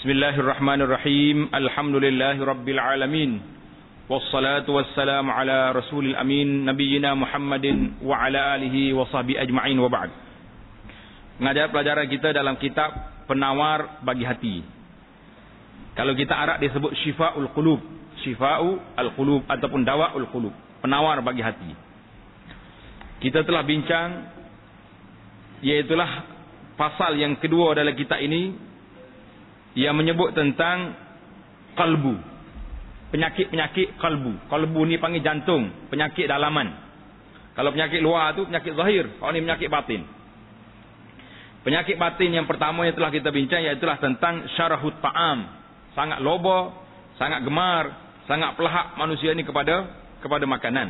Bismillahirrahmanirrahim. Alhamdulillahi rabbil alamin. Wassalatu wassalamu ala rasulil amin nabiyyina Muhammadin wa ala alihi wa sahbihi ajma'in wa ba'd. Mengajar pelajaran kita dalam kitab Penawar Bagi Hati. Kalau kita Arab disebut Syifa'ul Qulub, Syifa'ul Qulub ataupun Dawa'ul Qulub, penawar bagi hati. Kita telah bincang, iaitulah pasal yang kedua dalam kitab ini, yang menyebut tentang kalbu, penyakit-penyakit kalbu. Kalbu ni panggil jantung, penyakit dalaman. Kalau penyakit luar tu penyakit zahir, kalau ni penyakit batin. Penyakit batin yang pertama yang telah kita bincang iaitulah tentang syarahut ta'am, sangat loba, sangat gemar, sangat pelahap manusia ni kepada makanan.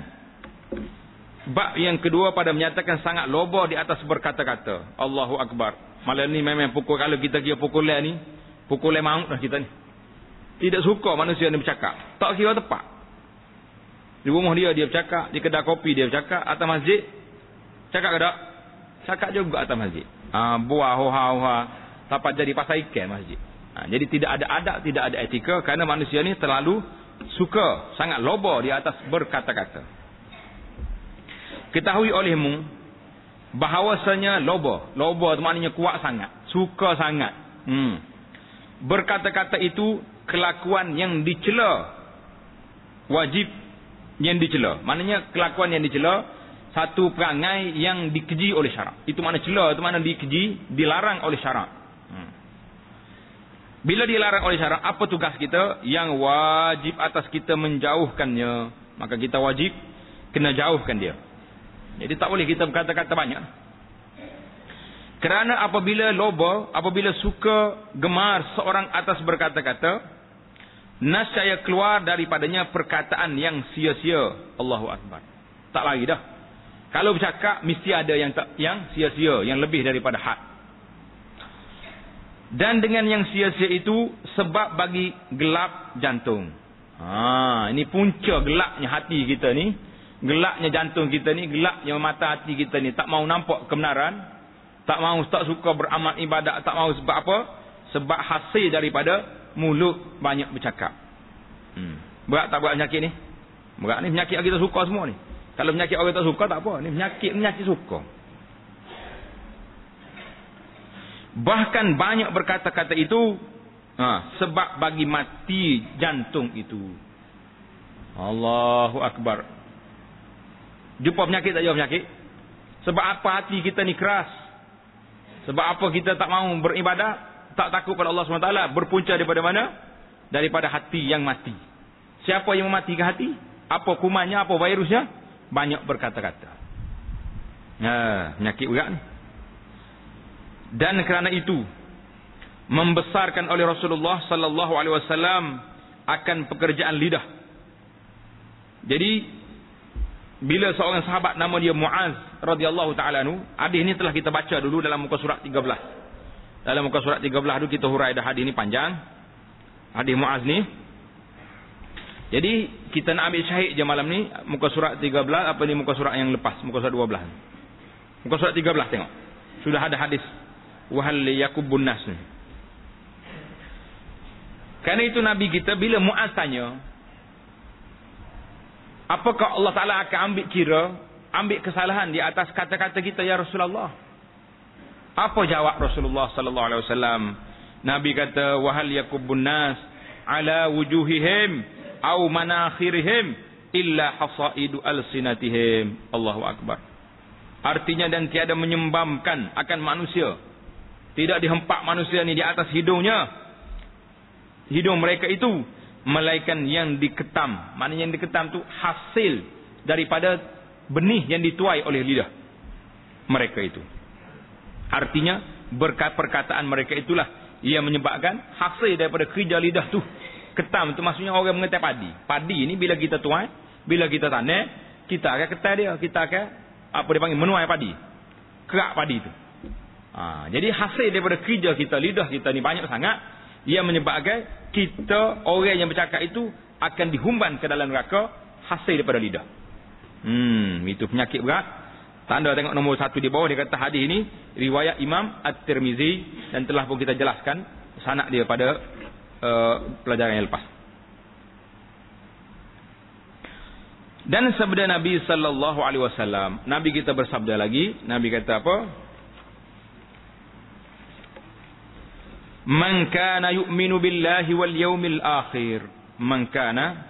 Bab yang kedua pada menyatakan sangat loba di atas berkata-kata. Allahu Akbar. Malam ni memang pukul, kalau kita kira pukul ni, pukul maut dah kita ni. Tidak suka manusia ni bercakap. Tak kira tepat. Di rumah dia bercakap, di kedai kopi dia bercakap, atas masjid cakap ke tak? Cakap juga atas masjid. Buah hoha-hoha, dapat jadi pasal ikan masjid. Jadi tidak ada adab, tidak ada etika, kerana manusia ni terlalu suka, sangat loba di atas berkata-kata. Ketahui olehmu bahawasanya loba tu maknanya kuat sangat, suka sangat. Berkata-kata itu kelakuan yang dicela, wajib yang dicela. Maknanya kelakuan yang dicela, satu perangai yang dikeji oleh syarak. Itu makna cela, itu makna dikeji, dilarang oleh syarak. Bila dilarang oleh syarak, apa tugas kita? Yang wajib atas kita menjauhkannya. Maka kita wajib kena jauhkan dia. Jadi tak boleh kita berkata-kata banyak. Kerana apabila loba, apabila suka, gemar seorang atas berkata-kata, nascaya keluar daripadanya perkataan yang sia-sia. Allahu Akbar. Tak lagi dah. Kalau bercakap mesti ada yang sia-sia, yang lebih daripada had. Dan dengan yang sia-sia itu sebab bagi gelap jantung. Ini punca gelapnya hati kita ni, gelapnya jantung kita ni, gelapnya mata hati kita ni, tak mau nampak kebenaran. Tak suka beramal ibadat. Tak mau sebab apa? Sebab hasil daripada mulut banyak bercakap. Berat tak berat penyakit ni? Berat ni penyakit yang kita suka semua ni. Kalau penyakit orang tak suka tak apa. Ni penyakit suka. Bahkan banyak berkata-kata itu sebab bagi mati jantung itu. Allahu Akbar. Jumpa penyakit tak jumpa penyakit? Sebab apa hati kita ni keras? Sebab apa kita tak mahu beribadah, tak takut pada Allah SWT? Berpunca daripada mana? Daripada hati yang mati. Siapa yang mematikan hati? Apa kumannya, apa virusnya? Banyak berkata-kata. Penyakit berat ni. Dan kerana itu, membesarkan oleh Rasulullah sallallahu alaihi wasallam akan pekerjaan lidah. Jadi bila seorang sahabat nama dia Muaz radhiyallahu taala anhu, hadis ni telah kita baca dulu dalam muka surat 13. Dalam muka surat 13 tu kita hurai dah hadis ni panjang. Hadis Muaz ni. Jadi kita nak ambil syahid je malam ni muka surat 13, apa ni muka surat yang lepas, muka surat 12. Muka surat 13 tengok. Sudah ada hadis wahal yakubun nas ni. Kerana itu Nabi kita bila Muaz tanya, apakah Allah Ta'ala akan ambil kira, ambil kesalahan di atas kata-kata kita ya Rasulullah? Apa jawab Rasulullah sallallahu alaihi wasallam? Nabi kata wahal yakubun nas ala wujuhihim au manakhirihim illa hasaidu alsinatihim. Allahu Akbar. Artinya dan tiada menyembamkan akan manusia. Tidak dihempak manusia ni di atas hidungnya. Hidung mereka itu melainkan yang diketam. Maknanya yang diketam tu hasil daripada benih yang dituai oleh lidah mereka itu. Artinya perkataan mereka itulah yang menyebabkan hasil daripada kerja lidah tu. Ketam tu maksudnya orang mengetai padi. Padi ni bila kita tuai, bila kita tanam, kita akan ketai dia, kita akan apa dia panggil menuai padi. Kerak padi tu. Jadi hasil daripada kerja kita, lidah kita ni banyak sangat yang menyebabkan kita, orang yang bercakap itu akan dihumban ke dalam neraka hasil daripada lidah. Itu penyakit berat. Tanda tengok nombor 1 di bawah, dia kata hadis ini riwayat Imam At-Tirmizi, dan telah pun kita jelaskan sanad dia pada pelajaran yang lepas. Dan sabda Nabi sallallahu alaihi wasallam, Nabi kita bersabda lagi, Nabi kata apa? Man kana yu'minu billahi wal yawmil akhir, man kana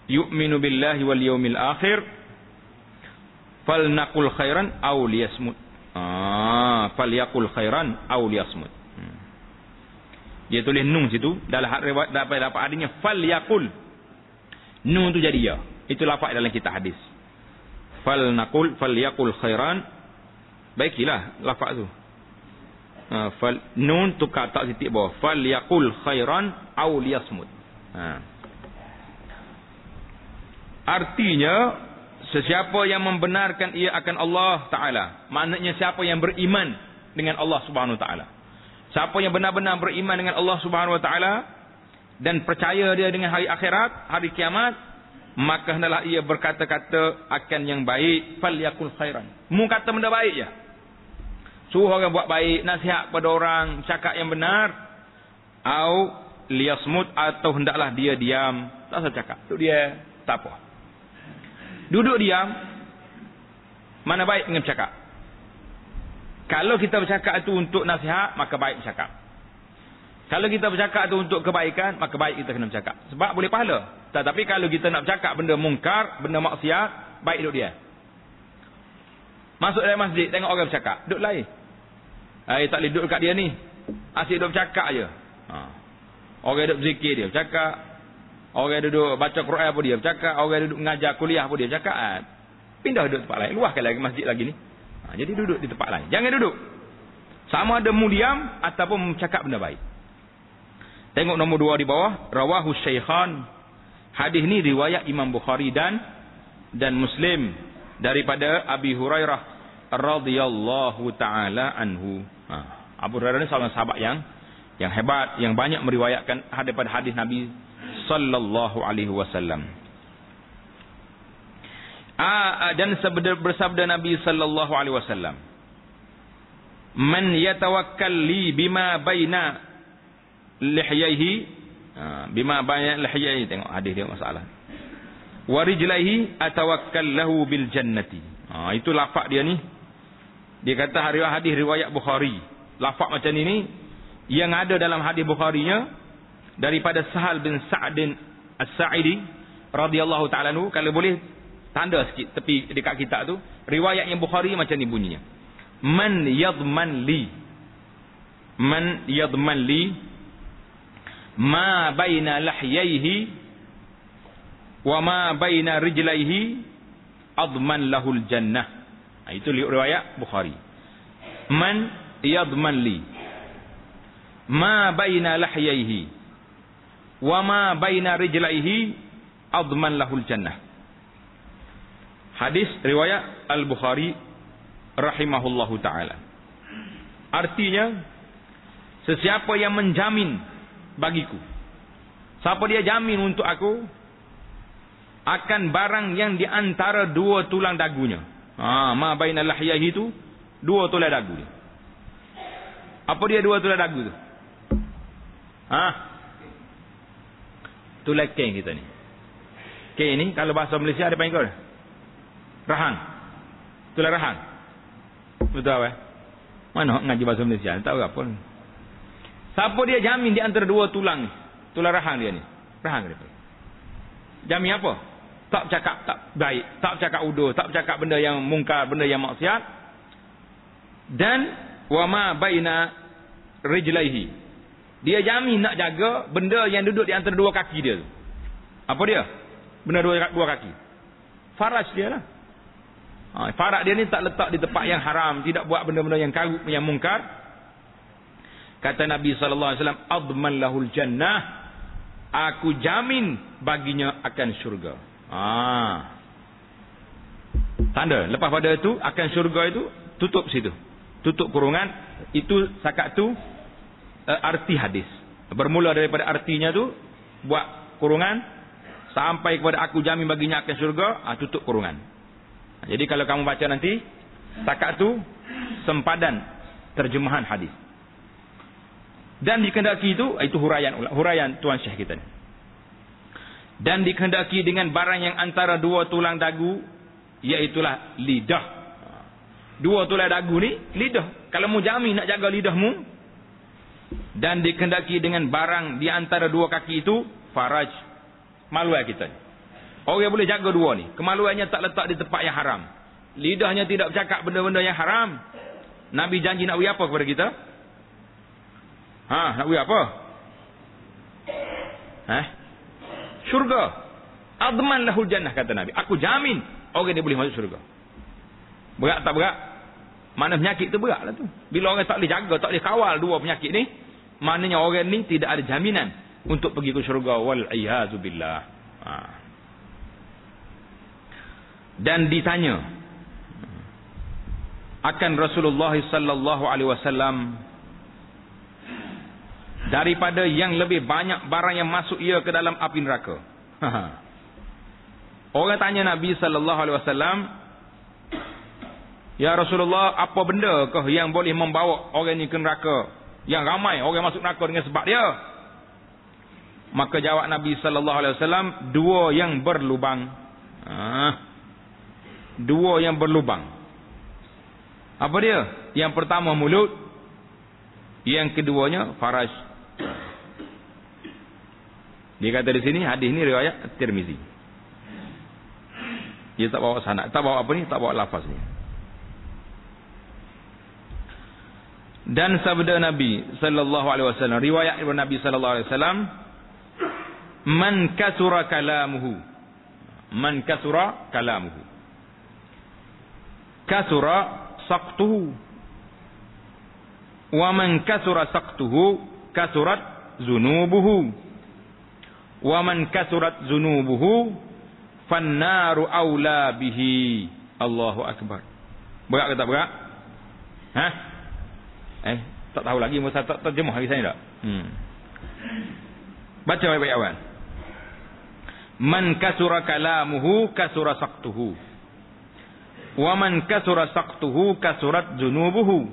yu'minu billahi wal yawmil akhir falnaqul khairan aw liyasmut. Falyaqul khairan aw liyasmut. Dia tulis nun situ, dalam riwayat dapat adanya falyaqul. Nun tu jadi ya. Itu lafaz dalam kitab hadis. Falyaqul khairan. Baikilah lafaz tu. Nun tu kata titik bawah. Falyaqul khairan aw liyasmut. Artinya sesiapa yang membenarkan ia akan Allah Ta'ala, maknanya siapa yang beriman dengan Allah Subhanahu Wa Ta'ala, siapa yang benar-benar beriman dengan Allah Subhanahu Wa Ta'ala dan percaya dia dengan hari akhirat, hari kiamat, maka hendaklah ia berkata-kata akan yang baik. Falyakul khairan, mu kata benda baik je, suruh orang buat baik, nasihat pada orang, cakap yang benar. Au liyasmut, atau hendaklah dia diam, tak usah cakap, duduk dia, tak apa. Duduk diam, mana baik dengan bercakap. Kalau kita bercakap itu untuk nasihat, maka baik bercakap. Kalau kita bercakap itu untuk kebaikan, maka baik kita kena bercakap. Sebab boleh pahala. Tetapi kalau kita nak bercakap benda mungkar, benda maksiat, baik duduk dia. Masuk dalam masjid, tengok orang bercakap, duduk lain. Tak boleh duduk kat dia ni, asyik duduk bercakap je. Orang duduk berzikir, dia bercakap. Orang duduk baca Quran pun dia bercakap. Orang duduk mengajar kuliah pun dia bercakap. Pindah duduk tempat lain. Luahkan lagi masjid lagi ni. Jadi duduk di tempat lain. Jangan duduk. Sama ada mu diam ataupun bercakap benda baik. Tengok nombor 2 di bawah. Rawahu Syaikhan. Hadis ni riwayat Imam Bukhari dan Muslim. Daripada Abi Hurairah radhiyallahu ta'ala anhu. Abu Hurairah ni seorang sahabat yang hebat. Yang banyak meriwayatkan daripada hadis Nabi sallallahu alaihi wasallam. Dan bersabda Nabi sallallahu alaihi wasallam, man yatawakkal li bima baina lihyaihi, bima baina lihyaihi, tengok hadis dia masalah, wa rijlaihi atawakkal lahu bil jannati. Itu lafaz dia ni. Dia kata hadis riwayat Bukhari. Lafaz macam ni yang ada dalam hadis Bukharinya daripada Sahal bin Sa'din As-Sa'idi radhiyallahu ta'ala anhu. Kalau boleh tanda sikit tepi dekat kitab tu, riwayat yang Bukhari macam ni bunyinya. Man yadman li ma baina lahyaihi wa ma baina rijlaihi adman lahul jannah. Itu riwayat Bukhari. Man yadman li ma baina lahyaihi wa ma baina rijlaihi adman lahul jannah. Hadis riwayat Al-Bukhari rahimahullahu taala. Artinya, sesiapa yang menjamin bagiku, siapa dia jamin untuk aku akan barang yang di antara 2 tulang dagunya. Ma baina lahyaihi itu 2 tulang dagu dia. Apa dia 2 tulang dagu tu? Tulang keng kita ni. Keng ni kalau bahasa Malaysia ada panggil rahang. Tulang rahang. Betul apa? Mana ngaji bahasa Malaysia? Tak tahu apa. Siapa dia jamin di antara 2 tulang ni? Tulang rahang dia ni. Rahang dia. Jamin apa? Tak bercakap tak baik, tak bercakap udur, tak bercakap benda yang mungkar, benda yang maksiat. Dan wa ma baina rijlaihi. Dia jamin nak jaga benda yang duduk di antara 2 kaki dia tu. Apa dia? Benda 2 kaki. Faraj dia lah. Faraj dia ni tak letak di tempat yang haram, tidak buat benda-benda yang karut, yang mungkar. Kata Nabi sallallahu alaihi wasallam, adman lahul jannah, aku jamin baginya akan syurga. Tanda lepas pada itu akan syurga itu tutup situ. Tutup kurungan. Itu sakat tu arti hadis. Bermula daripada artinya tu, buat kurungan sampai kepada aku jamin baginya akan syurga, tutup kurungan. Jadi kalau kamu baca nanti sakat tu sempadan terjemahan hadis. Dan dikehendaki itu huraian Tuan Syekh kita ni. Dan dikehendaki dengan barang yang antara dua tulang dagu, iaitulah lidah. Dua tulang dagu ni lidah. Kalau mu jamin nak jaga lidahmu, dan dikehendaki dengan barang di antara dua kaki itu faraj, maluai kita ni. Orang boleh jaga dua ni. Kemaluannya tak letak di tempat yang haram. Lidahnya tidak bercakap benda-benda yang haram. Nabi janji nak beri apa kepada kita? Nak beri apa? Syurga. Adman lahul jannah, kata Nabi. Aku jamin orang dia boleh masuk syurga. Berat tak berat? Mana penyakit tu berat lah tu. Bila orang tak boleh jaga, tak boleh kawal dua penyakit ni, maknanya orang ni tidak ada jaminan untuk pergi ke syurga. Wal-iyazu billah. Dan ditanya akan Rasulullah sallallahu alaihi wasallam daripada yang lebih banyak barang yang masuk ia ke dalam api neraka. Orang tanya Nabi sallallahu alaihi wasallam, ya Rasulullah, apa benda ke yang boleh membawa orang ni ke neraka? Yang ramai orang masuk neraka dengan sebab dia. Maka jawab Nabi sallallahu alaihi wasallam, dua yang berlubang. Dua yang berlubang. Apa dia? Yang pertama mulut, yang keduanya faraj. Dia kata di sini, hadis ni riwayat Tirmizi. Dia tak bawa sanad, tak bawa apa ni, tak bawa lafaz ni. Dan sabda Nabi sallallahu alaihi wasallam, riwayat daripada Nabi sallallahu alaihi wasallam, man kasura kalamuhu, man kasura kalamuhu, kasura saqtuhu, wa man kasura saqtuhu kasurat zunubuhu, wa man kasurat zunubuhu fannaru aula bihi. Allahu akbar. Berat ke tak berat? Tak tahu lagi, masa tak terjemah lagi saya tak. Baca baik-baik awal. Man kasura kalamuhu kasura saqtuhu, wa man kasura saqtuhu kasurat zunubuhu.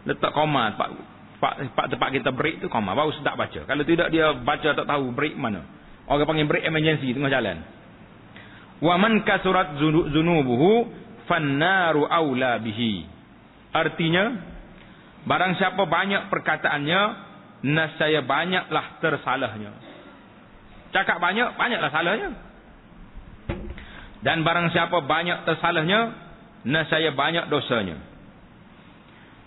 Letak koma tempat kita break tu, koma baru sedap baca. Kalau tidak dia baca tak tahu break mana. Orang panggil break emergency tengah jalan. Wa man kasurat zunubuhu fannaru aula bihi. Artinya, barang siapa banyak perkataannya, nescaya banyaklah tersalahnya. Cakap banyak, banyaklah salahnya. Dan barang siapa banyak tersalahnya, nescaya banyak dosanya.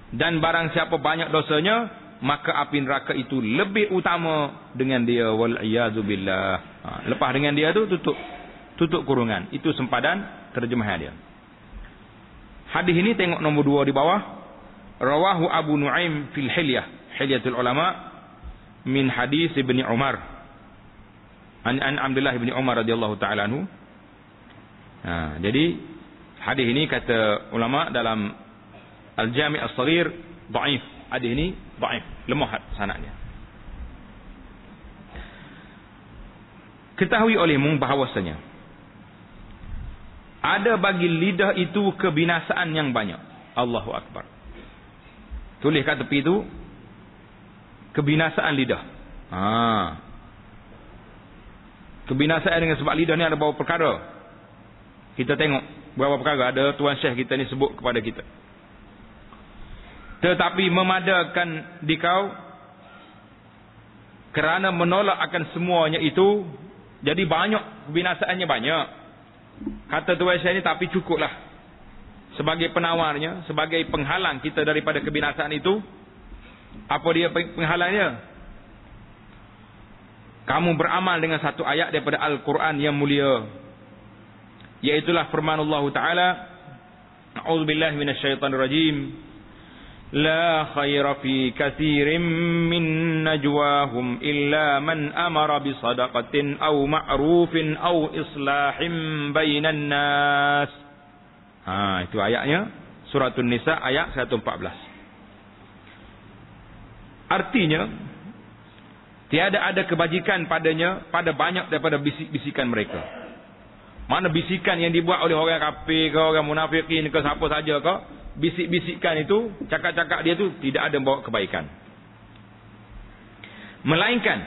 Dan barang siapa banyak dosanya, maka api neraka itu lebih utama dengan dia. Wal-iyazu billah. Lepas dengan dia tu tutup kurungan. Itu sempadan terjemahan dia. Hadis ini tengok nombor 2 di bawah. Rawahu Abu Nu'aim fil Hilyatul Ulama min hadis Ibni Umar. An Abdullah bin Umar radhiyallahu taala anhu. Jadi hadis ini kata ulama dalam Al-Jami' As-Saghir dhaif. Hadis ini dhaif, lemah sanadnya. Ketahui olehmu bahawasanya ada bagi lidah itu kebinasaan yang banyak. Allahu akbar. Tulis kat tepi itu kebinasaan lidah. Kebinasaan dengan sebab lidah ni ada beberapa perkara. Kita tengok beberapa perkara. Ada Tuan Syekh kita ni sebut kepada kita. Tetapi memadakan dikau kerana menolak akan semuanya itu, jadi banyak kebinasaannya banyak. Kata Tuan Syekh ni, tapi cukuplah sebagai penawarnya, sebagai penghalang kita daripada kebinasaan itu. Apa dia penghalangnya? Kamu beramal dengan satu ayat daripada Al-Quran yang mulia, iaitulah firman Allah Ta'ala, a'udzubillahi minasyaitanirrajim, la khaira fi katsirin min najwahum illa man amara bi sadaqatin aw ma'rufin aw islahin bainan nas. Itu ayatnya, Suratul Nisa ayat 114. Artinya, tiada ada kebajikan padanya pada banyak daripada bisik-bisikan mereka. Mana bisikan yang dibuat oleh orang kafir ke, orang munafikin ke, siapa saja ke, bisik-bisikan itu, cakap-cakap dia tu tidak ada membawa kebaikan. Melainkan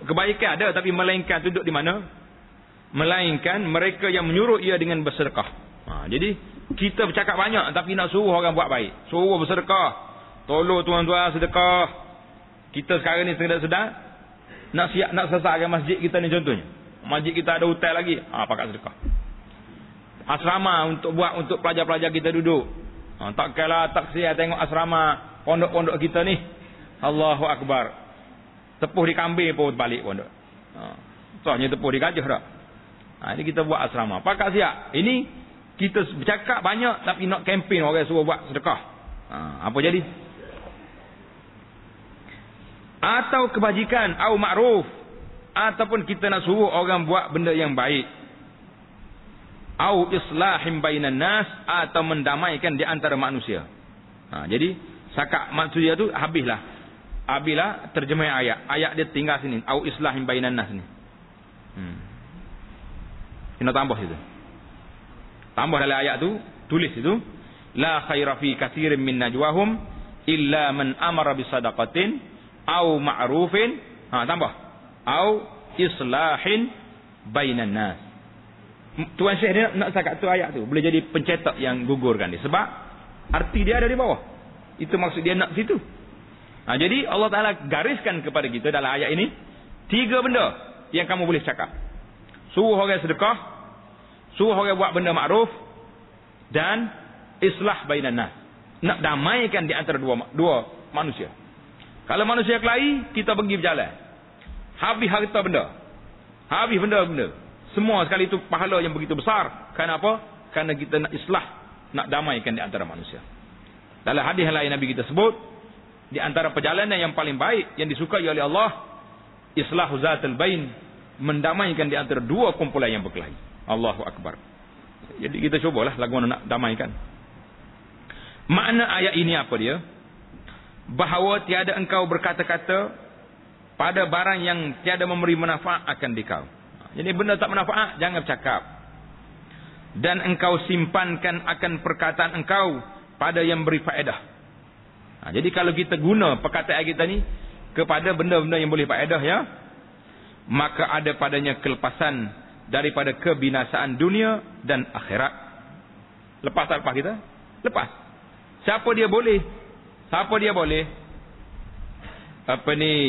kebaikan ada, tapi melainkan duduk di mana? Melainkan mereka yang menyuruh ia dengan bersedekah. Jadi kita bercakap banyak tapi nak suruh orang buat baik, suruh bersedekah, tolong tuan-tuan sedekah. Kita sekarang ni sedang nak siap nak selesaikan masjid kita ni, contohnya masjid kita ada hotel lagi, pakat sedekah. Asrama untuk buat untuk pelajar-pelajar kita duduk, tak kala tak sia tengok asrama pondok-pondok kita ni. Allahu Akbar, tepuh di kambing pun balik pondok, soalnya tepuh di gajah dah. Ini kita buat asrama, pakat siap. Ini kita bercakap banyak tapi nak kempen orang suruh buat sedekah. Apa jadi? Atau kebajikan, atau ma'ruf, ataupun kita nak suruh orang buat benda yang baik, atau islahim bainan nas, atau mendamaikan di antara manusia. Jadi sakak maksudnya tu habislah terjemah ayat dia tinggal sini, atau islahim bainan nas ni. Kena tambah situ, tambah dalam ayat tu, tulis itu, la khaira fi katsirin min najwahum illa man amara bisadaqatin au ma'rufin, tambah au islahin bainan nas. Tuan Syekh dia nak cakap tu ayat tu boleh jadi pencetak yang gugurkan dia, sebab arti dia ada di bawah. Itu maksud dia nak situ. Jadi Allah Taala gariskan kepada kita dalam ayat ini 3 benda yang kamu boleh cakap. Suruh orang sedekah, suruh orang buat benda makruf, dan islah bainan nas. Nak damaikan di antara dua manusia. Kalau manusia kelahi, kita pergi berjalan. Habis harta benda. Habis benda-benda. Semua sekali itu pahala yang begitu besar. Kenapa? Kerana kita nak islah, nak damaikan di antara manusia. Dalam hadis lain Nabi kita sebut, di antara perjalanan yang paling baik, yang disukai oleh Allah, islahu zatul bain, mendamaikan di antara dua kumpulan yang berkelahi. Allahu Akbar. Jadi kita cubalah lagu mana nak damaikan. Makna ayat ini apa dia? Bahawa tiada engkau berkata-kata pada barang yang tiada memberi manfaat akan dikau. Jadi benda tak manfaat jangan bercakap. Dan engkau simpankan akan perkataan engkau pada yang beri faedah. Jadi kalau kita guna perkataan kita ni kepada benda-benda yang boleh faedah, ya, maka ada padanya kelepasan daripada kebinasaan dunia dan akhirat. Lepas tak lepas kita? Lepas. Siapa dia boleh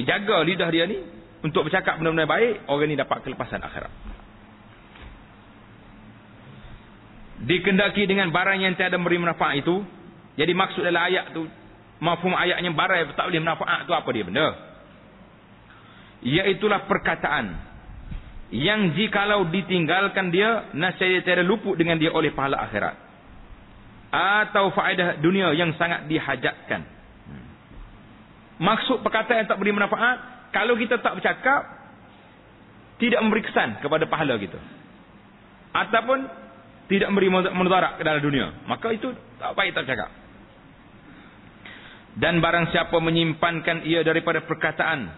jaga lidah dia ni untuk bercakap benda-benda baik, orang ni dapat kelepasan akhirat. Dikendaki dengan barang yang tiada memberi manfaat itu. Jadi maksud dalam ayat tu, mafhum ayatnya barang yang tak boleh manfaat tu apa dia benda? Iaitulah perkataan yang jikalau ditinggalkan dia, nascaya tiada luput dengan dia oleh pahala akhirat atau faedah dunia yang sangat dihajatkan. Maksud perkataan yang tak beri manfaat, kalau kita tak bercakap, tidak memberi kesan kepada pahala kita, ataupun tidak memberi mudarat ke dalam dunia, maka itu tak baik tak bercakap. Dan barang siapa menyimpankan ia daripada perkataan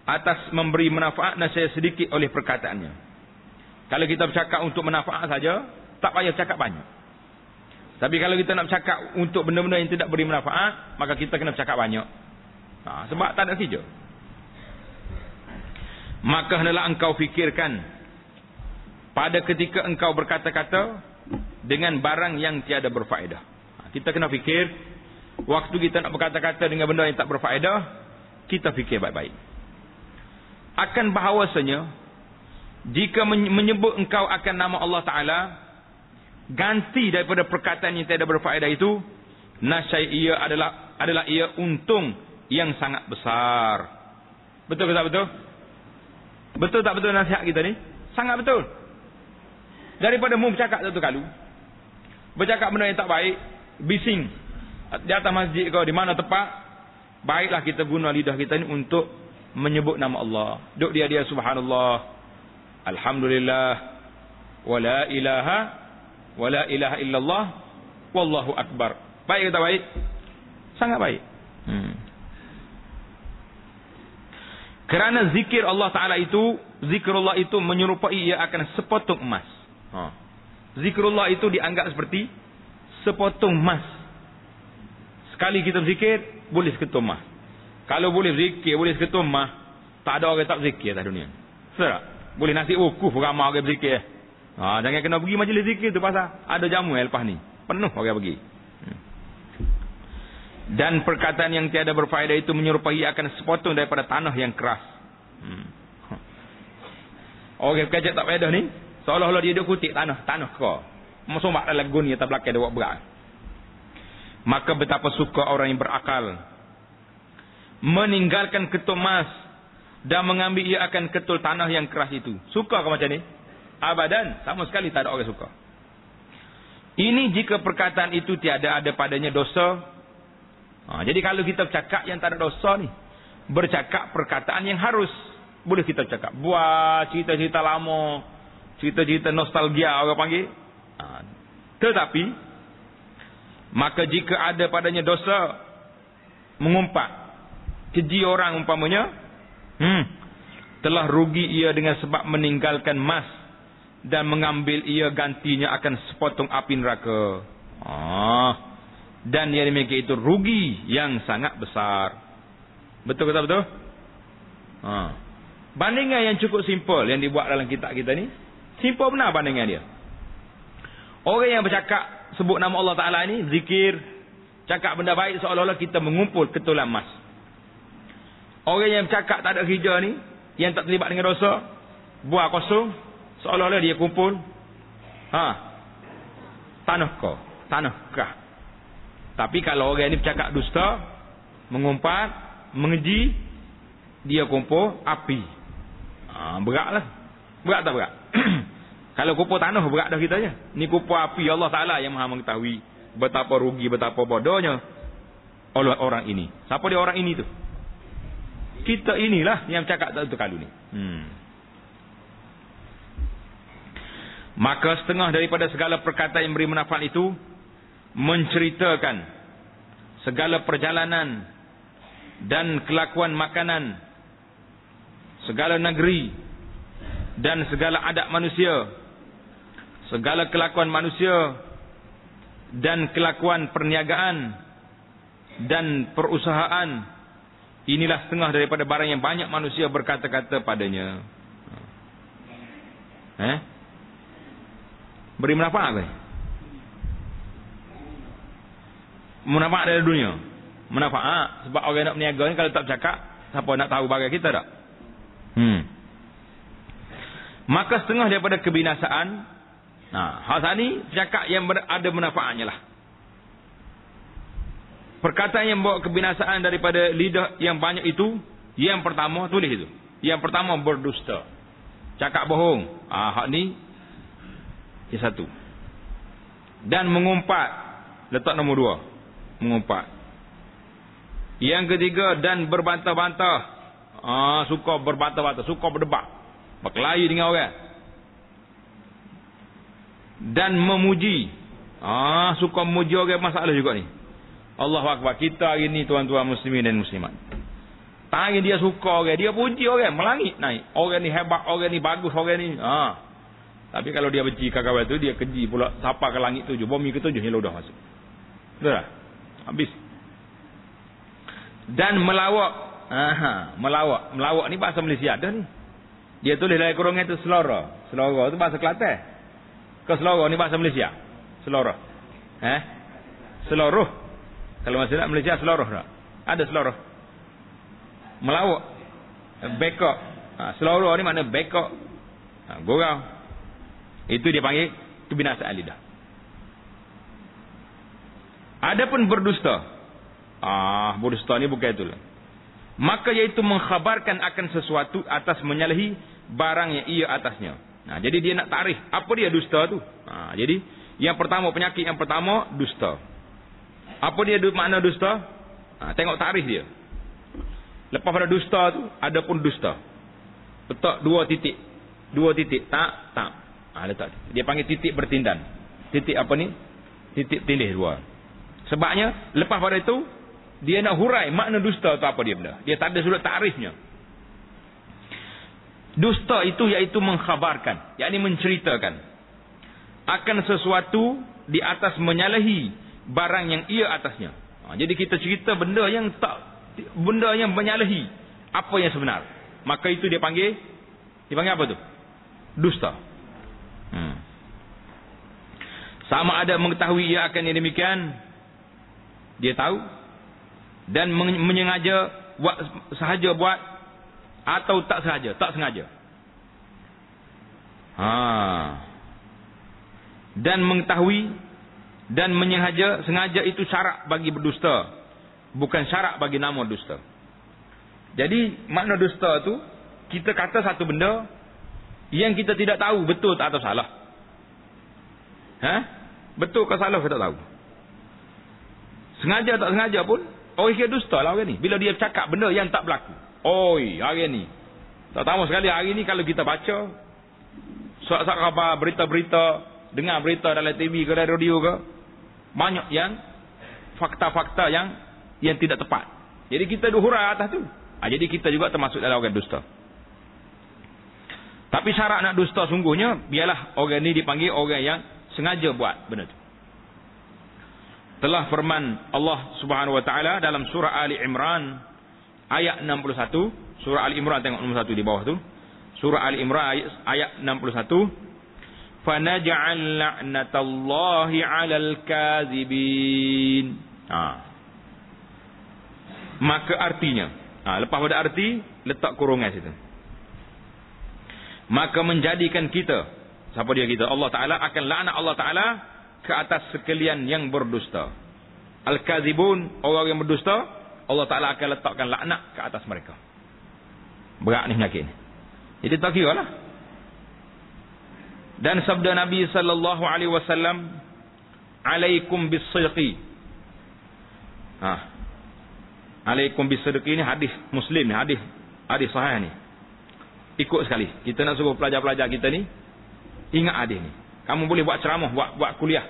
atas memberi manfaat, nascaya sedikit oleh perkataannya. Kalau kita bercakap untuk manfaat saja, tak payah cakap banyak. Tapi kalau kita nak bercakap untuk benda-benda yang tidak beri manfaat, maka kita kena bercakap banyak. Sebab tak ada kerja. Maka hendaklah engkau fikirkan pada ketika engkau berkata-kata dengan barang yang tiada berfaedah. Kita kena fikir, waktu kita nak berkata-kata dengan benda yang tak berfaedah, kita fikir baik-baik. Akan bahawasanya, jika menyebut engkau akan nama Allah Ta'ala, ganti daripada perkataan yang tiada berfaedah itu, nascaya ia adalah ia untung yang sangat besar. Betul ke tak betul? Betul tak betul nasihat kita ni? Sangat betul. Daripada mu bercakap satu kali, bercakap benda yang tak baik, bising di atas masjid kau, di mana tempat, baiklah kita guna lidah kita ni untuk menyebut nama Allah. Duk dia subhanallah, alhamdulillah, wala ilaha illallah, wallahu akbar. Baik ke tak baik? Sangat baik. Kerana zikir Allah Ta'ala itu, zikrullah itu menyerupai ia akan sepotong emas. Zikrullah itu dianggap seperti sepotong emas. Sekali kita berzikir, boleh seketul emas. Kalau boleh zikir, boleh seketul emas, Tak ada orang tak zikir atas dunia. Betul tak? Boleh nasi wukuf ramai orang berzikir. Jangan kena pergi majlis zikir tu pasal ada jamu lepas ni. Penuh orang pergi. Dan perkataan yang tiada berfaedah itu menyerupai akan sepotong daripada tanah yang keras. Orang kerja tak faedah ni, seolah-olah dia duk kutip tanah kau. Masuk dalam gun ni tak belakang dia buat berat. Maka betapa suka orang yang berakal meninggalkan ketul emas dan mengambil ia akan ketul tanah yang keras itu. Suka ke macam ni? Abadan, sama sekali tak ada orang suka. Ini jika perkataan itu tiada ada padanya dosa. Jadi kalau kita bercakap yang tak ada dosa ni, bercakap perkataan yang harus, boleh kita bercakap. Buat cerita-cerita lama, cerita-cerita nostalgia orang panggil. Tetapi maka jika ada padanya dosa, mengumpat, keji orang umpamanya, telah rugi ia dengan sebab meninggalkan emas dan mengambil ia gantinya akan sepotong api neraka. Dan yang demikian itu rugi yang sangat besar. Betul ke tak betul? Bandingan yang cukup simple yang dibuat dalam kitab kita ni, simple benar bandingan dia. Orang yang bercakap sebut nama Allah Ta'ala ni, zikir, cakap benda baik, seolah-olah kita mengumpul ketulan emas. Orang yang bercakap tak ada kerja ni, yang tak terlibat dengan dosa, buah kosong, seolah-olah dia kumpul tanah kah. Tapi kalau orang ni bercakap dusta, mengumpat, mengeji, dia kumpul api. Beratlah. Berat tak berat? Kalau kumpul tanah berat dah kita je. Ni kumpul api, Allah Ta'ala yang maha mengetahui betapa rugi, betapa bodohnya oleh orang ini. Siapa dia orang ini tu? Kita inilah yang cakap tak kalau ni. Maka setengah daripada segala perkataan yang beri manfaat itu menceritakan segala perjalanan dan kelakuan makanan, segala negeri dan segala adat manusia, segala kelakuan manusia dan kelakuan perniagaan dan perusahaan. Inilah setengah daripada barang yang banyak manusia berkata-kata padanya. Beri manfaat apa? Manfaat dari dunia. Manfaat sebab orang nak berniaga ni kalau tak bercakap, siapa nak tahu bagai kita tak? Maka setengah daripada kebinasaan, hal ni bercakap yang ada manfaatnya lah. Perkataan yang bawa kebinasaan daripada lidah yang banyak itu, yang pertama, tulis itu. Yang pertama berdusta. Cakap bohong. Hak ni yang satu. Dan mengumpat. Letak nombor 2. Mengumpat. Yang ketiga, dan berbantah-bantah. Suka berbantah-bantah, suka berdebat, berkelahi dengan orang. Dan memuji. Suka memuji orang, masalah juga ni. Allahu Akbar. Kita hari ni tuan-tuan muslimin dan muslimat, tangan dia suka orang, dia puji orang, melangit naik. Orang ni hebat, orang ni bagus, orang ni. Tapi kalau dia benci kawan tu, dia keji pula sampai ke langit 7, bumi ke 7 yang dah masuk. Betul tak? Habis. Dan melawak. Melawak ni bahasa Malaysia dah ni. Dia tulis dalam kurungan tu selora. Selora tu bahasa Kelantan. Ke selora ni bahasa Malaysia. Selora. Seluruh. Kalau masih nak Malaysia seluruh tak? Ada seluruh. Melawak. Bekok. Seluruh ni makna bekok. Gurau. Itu dia panggil kebinasaan lidah. Adapun berdusta. Berdusta ni bukan itulah. Maka iaitu mengkhabarkan akan sesuatu atas menyalahi barang yang ia atasnya. Jadi dia nak tarikh apa dia dusta tu. Jadi yang pertama, penyakit yang pertama dusta. Apa dia makna dusta? Tengok tarikh dia. Lepas pada dusta tu, ada pun dusta. Letak 2 titik. 2 titik. Tak. Letak. Dia panggil titik bertindan. Titik apa ni? Titik tindih 2. Sebabnya, lepas pada itu, dia nak hurai makna dusta tu apa dia benda. Dia tak ada surat takrifnya. Dusta itu iaitu mengkhabarkan, yakni menceritakan akan sesuatu di atas menyalahi barang yang ia atasnya. Jadi kita cerita benda yang menyalahi apa yang sebenar. maka itu dipanggil apa tu? Dusta. Sama ada mengetahui ia akan yang demikian, dia tahu, dan menyengaja sahaja buat, atau tak sengaja. Dan mengetahui dan sengaja itu syarat bagi berdusta, bukan syarat bagi nama dusta. Jadi makna dusta tu, kita kata satu benda yang kita tidak tahu betul tak atau salah. Betul ke salah kita tak tahu. Sengaja tak sengaja pun orang kira dusta lah orang ni. Bila dia cakap benda yang tak berlaku. Oi, hari ni tak tahu sekali hari ni kalau kita baca surat khabar, berita-berita, dengar berita dalam TV ke dalam radio ke, banyak yang fakta-fakta yang tidak tepat. Jadi kita hurai atas tu. Jadi kita juga termasuk dalam orang dusta. Tapi syarat nak dusta sungguhnya, biarlah orang ni dipanggil orang yang sengaja buat benda tu. Telah firman Allah Subhanahu wa taala dalam surah Ali Imran ayat 61, surah Ali Imran tengok nombor 1 di bawah tu. Surah Ali Imran ayat 61, "Fanaj'al la'natallahi 'alal kadzibin." Maka artinya, lepas pada arti letak kurungan situ. Maka menjadikan kita, siapa dia kita? Allah Ta'ala akan laknat Allah Ta'ala ke atas sekalian yang berdusta. Al-kazibun, orang yang berdusta, Allah Ta'ala akan letakkan laknat ke atas mereka. Berat ni penyakit ni. Jadi tak kira lah. Dan sabda Nabi sallallahu alaihi wasallam, "Alaikum bis-sidqi." Alaikum bis-sidqi ni hadis Muslim ni, hadis sahih ni. Ikut sekali. Kita nak suruh pelajar-pelajar kita ni ingat hadis ni. Kamu boleh buat ceramah, buat kuliah.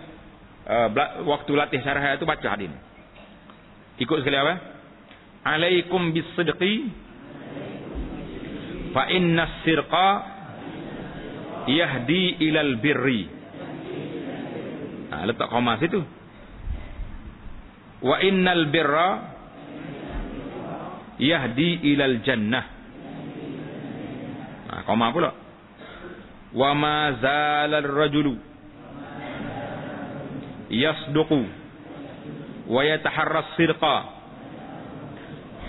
Waktu latih syarah itu baca hadis ni. Ikut sekali apa? Alaikum bis-sidqi fa inna as-sirqa yahdi ilal birri. Letak koma situ. Wa innal birra yahdi ilal jannah. Koma pula. Wa ma zala ar-rajulu yasduqu wa yataharra as-sidqa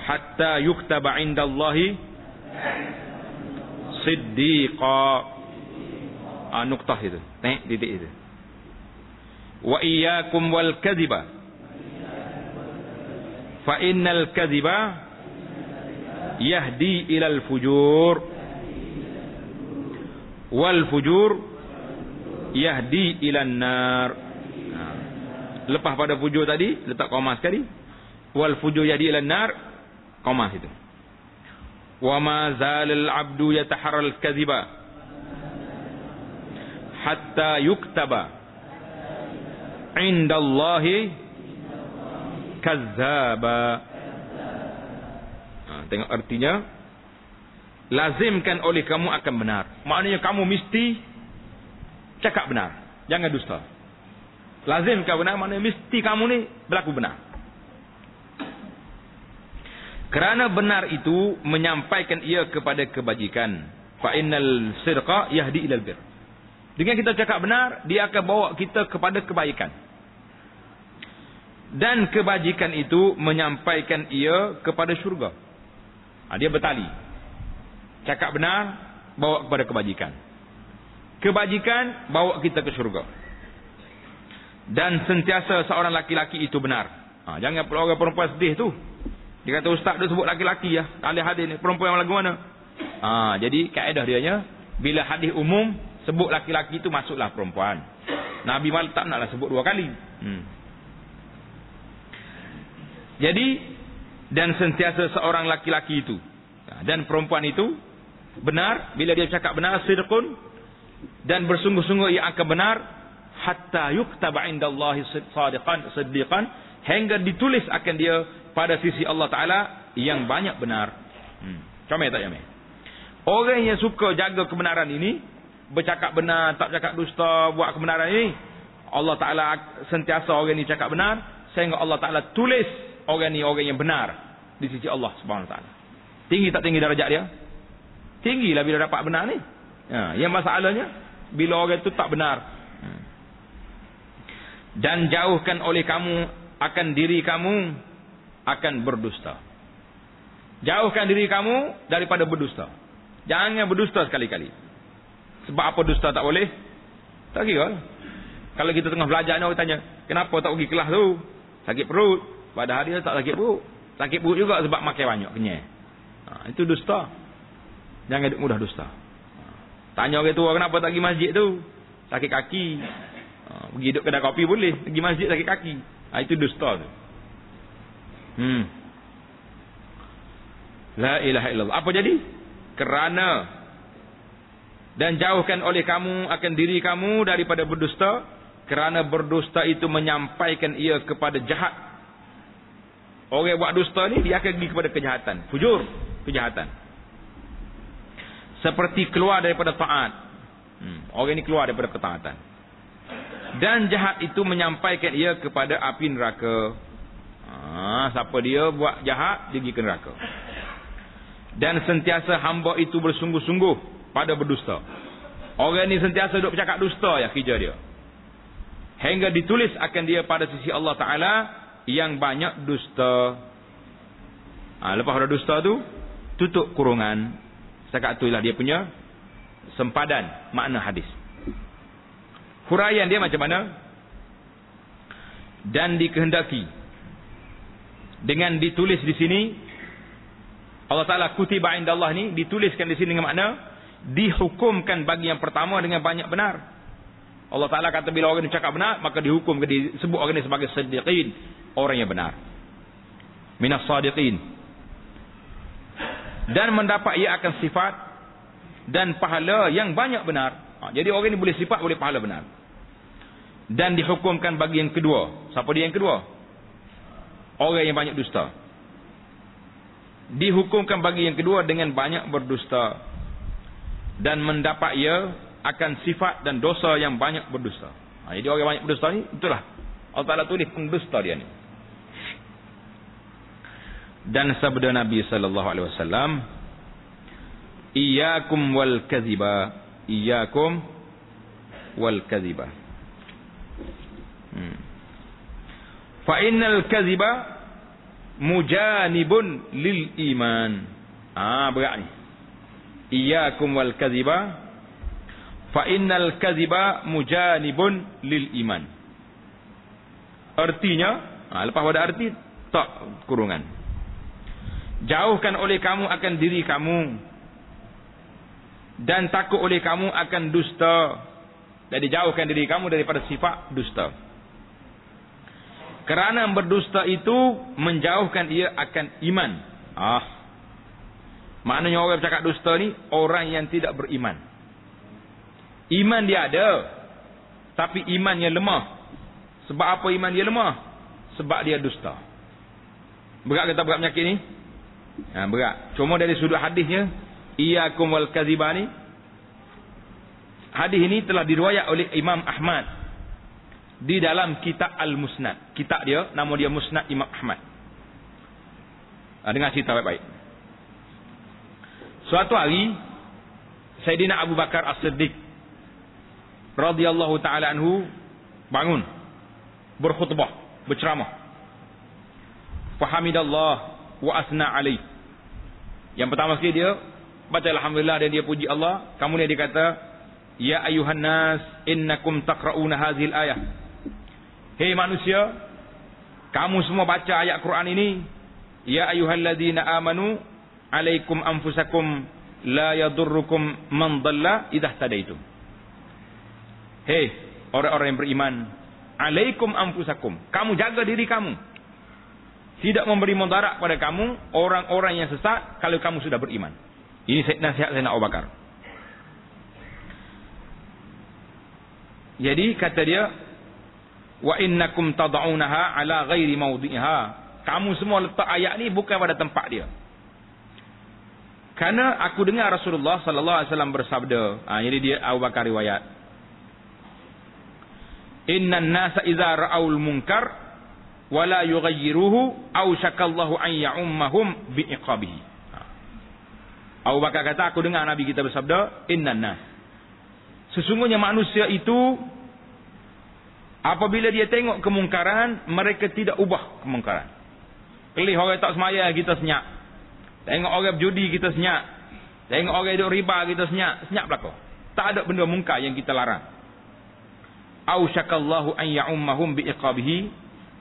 hatta yuktaba 'inda Allahi siddiqa. Nuktah itu, titik itu. Wa iyyakum wal kadhiba fa innal kadhiba yahdi ilal fujur wal fujur yahdi ilan nar. Lepas pada fujur tadi letak koma sekali, wal fujur yahdi ilan nar, koma situ. Wa ma zalal abdu yataharral kadhiba hatta yuktaba indallahi kazzaba. Tengok artinya, lazimkan oleh kamu akan benar. Maknanya kamu mesti cakap benar, jangan dusta. Lazimkan benar maknanya mesti kamu ni berlaku benar. Kerana benar itu menyampaikan ia kepada kebajikan. Fa innal sidqa yahdi ilal bir. Dengan kita cakap benar, dia akan bawa kita kepada kebaikan. Dan kebajikan itu menyampaikan ia kepada syurga. Dia bertali. Cakap benar, bawa kepada kebajikan. Kebajikan, bawa kita ke syurga. Dan sentiasa seorang laki-laki itu benar. Jangan orang perempuan sedih tu. Dia kata ustaz dia sebut laki-laki ya. Ahli hadis ni, perempuan yang lagu mana? Jadi kaedah dianya, bila hadis umum sebut laki-laki itu masuklah perempuan. Nabi mal tak naklah sebut dua kali. Jadi dan sentiasa seorang laki-laki itu dan perempuan itu benar, bila dia cakap benar, sidqun, dan bersungguh-sungguh ia akan benar, hatta yuktaba indallahi siddiqan, hingga ditulis akan dia pada sisi Allah Ta'ala yang banyak benar. Comel tak comel? Orang yang suka jaga kebenaran ini, bercakap benar, tak cakap dusta, buat kebenaran ini, Allah Ta'ala sentiasa orang ini cakap benar, sehingga Allah Ta'ala tulis orang ini orang yang benar di sisi Allah Subhanahu Wa Ta'ala. Tinggi tak tinggi darjat dia? tinggilah bila dapat benar ni. Yang masalahnya bila orang itu tak benar. Dan jauhkan oleh kamu akan diri kamu akan berdusta. Jauhkan diri kamu daripada berdusta. Jangan berdusta sekali-kali. Sebab apa dusta tak boleh? Tak kira. Kalau kita tengah belajar ni orang tanya, kenapa tak pergi kelas tu? Sakit perut. Padahal dia tak sakit perut. Sakit perut juga sebab makan banyak, kenyang. Itu dusta. Jangan mudah dusta. Tanya orang tua, kenapa tak pergi masjid tu? Sakit kaki. Pergi duduk kedai kopi boleh. Pergi masjid sakit kaki. Itu dusta tu. La ilaha illallah. Apa jadi? Kerana dan jauhkan oleh kamu akan diri kamu daripada berdusta, kerana berdusta itu menyampaikan ia kepada jahat. Orang yang buat dusta ni dia akan pergi kepada kejahatan, fujur, kejahatan. Seperti keluar daripada taat. Orang ni keluar daripada ketaatan. Dan jahat itu menyampaikan ia kepada api neraka. Siapa dia buat jahat, dia pergi ke neraka. Dan sentiasa hamba itu bersungguh-sungguh pada berdusta. Orang ni sentiasa duk bercakap dusta ya kerja dia. Hingga ditulis akan dia pada sisi Allah Ta'ala yang banyak dusta. Lepas pada dusta tu, tutup kurungan. Setakat itulah dia punya sempadan makna hadis. Huraian dia macam mana? Dan dikehendaki. Dengan ditulis di sini, Allah Ta'ala kutiba indallah ni dituliskan di sini dengan makna dihukumkan bagi yang pertama dengan banyak benar. Allah Ta'ala kata bila orang ni cakap benar, maka dihukum, disebut orang ni sebagai siddiqin, orang yang benar. Minas sadiqin. Dan mendapat ia akan sifat dan pahala yang banyak benar. Jadi orang ni boleh sifat, boleh pahala benar. Dan dihukumkan bagi yang kedua. Siapa dia yang kedua? Orang yang banyak dusta. Dihukumkan bagi yang kedua dengan banyak berdusta. Dan mendapat ia akan sifat dan dosa yang banyak berdusta. Jadi orang yang banyak berdusta ni, itulah Allah Ta'ala tulis pendusta dia ni. Dan sabda Nabi sallallahu alaihi wasallam, iyyakum wal kadhiba, iyyakum wal kadhiba. Fa innal kadhiba mujanibun lil iman. Berat ni. Iyyakum wal kadhiba fa innal kadhiba mujanibun lil iman. Artinya, lepas pada arti tak kurungan. Jauhkan oleh kamu akan diri kamu dan takut oleh kamu akan dusta. Jadi jauhkan diri kamu daripada sifat dusta. Kerana berdusta itu menjauhkan ia akan iman. Maknanya orang bercakap dusta ni orang yang tidak beriman. Iman dia ada, tapi imannya lemah. Sebab apa iman dia lemah? Sebab dia dusta. Berat ke tak berat penyakit ni? Berat. Cuma dari sudut hadisnya, iyyakum wal kadhiba ni, hadis ini telah diriwayat oleh Imam Ahmad di dalam kitab Al-Musnad. Kitab dia, nama dia Musnad Imam Ahmad. Dengar cerita baik-baik. Suatu hari Sayyidina Abu Bakar As-Siddiq radhiyallahu ta'ala anhu bangun berkhutbah, berceramah. Fahamidallah wa asna alaih. Yang pertama sekali dia baca alhamdulillah dan dia puji Allah. Kemudian dia kata, ya ayuhan nas innakum taqra'una hazil ayah. Hei manusia, kamu semua baca ayat Quran ini. Ya ayyuhalladzina amanu alaikum anfusakum la yadurrukum man dhalla idza tadaitum. Hei orang-orang yang beriman, alaikum anfusakum, kamu jaga diri kamu. Tidak memberi mudarat pada kamu orang-orang yang sesat kalau kamu sudah beriman. Ini nasihat Sayyidina Abu Bakar. Jadi kata dia, wa innakum tad'unaha ala ghairi mawdi'iha. Kamu semua letak ayat ni bukan pada tempat dia. Karena aku dengar Rasulullah sallallahu alaihi wasallam bersabda. Jadi dia Abu Bakar riwayat. Innan nasa idza ra'aul munkar wala yughayyiruhu aw syakallahu an ya'ummahum bi'iqabihi. Abu Bakar kata, aku dengar Nabi kita bersabda, innan nas, sesungguhnya manusia itu apabila dia tengok kemungkaran, mereka tidak ubah kemungkaran. Kelih orang tak semaya, kita senyap. Tengok orang berjudi, kita senyap. Tengok orang hidup riba, kita senyap. Senyap belakang. Tak ada benda mungkar yang kita larang. Ausyakallahu an ya'ummahum bi'iqabihi,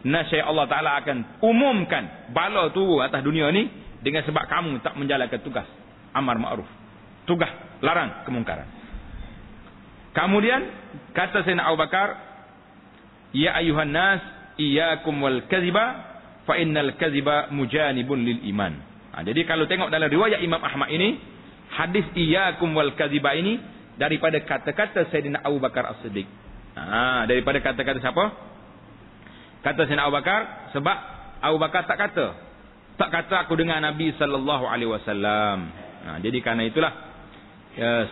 nasya Allah Ta'ala akan umumkan bala turun atas dunia ni dengan sebab kamu tak menjalankan tugas amar ma'ruf, tugas larang kemungkaran. Kemudian kata Sayyidina Abu Bakar, ya ayuhan nas iyyakum wal kadhiba fa innal kadhiba mujanibun lil iman. Jadi kalau tengok dalam riwayat Imam Ahmad ini, hadis iyyakum wal kadhiba ini daripada kata-kata Sayyidina Abu Bakar As-Siddiq. Daripada kata-kata siapa? Kata Sayyidina Abu Bakar, sebab Abu Bakar tak kata aku dengar Nabi sallallahu alaihi wasallam. Jadi kerana itulah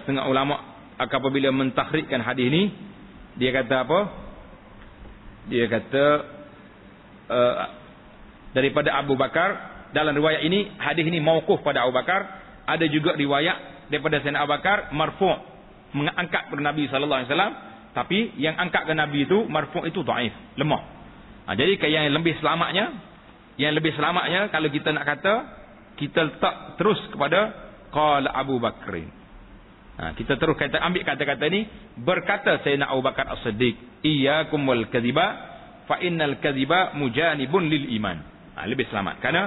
setengah ulama apabila mentakhrijkan hadis ini, dia kata apa? Dia kata daripada Abu Bakar, dalam riwayat ini hadis ini mauquf pada Abu Bakar, ada juga riwayat daripada Sayyidina Abu Bakar marfu' mengangkat kepada Nabi sallallahu alaihi wasallam, tapi yang angkat ke Nabi itu marfu' itu dhaif, lemah. Jadi yang lebih selamatnya kalau kita nak kata, kita letak terus kepada qala Abu Bakrin. Kita terus ambil kata-kata ini, berkata Sayyidina Abu Bakar As-Siddiq, iyyakum wal kadhiba fa innal kadhiba mujanibun lil iman. Lebih selamat kerana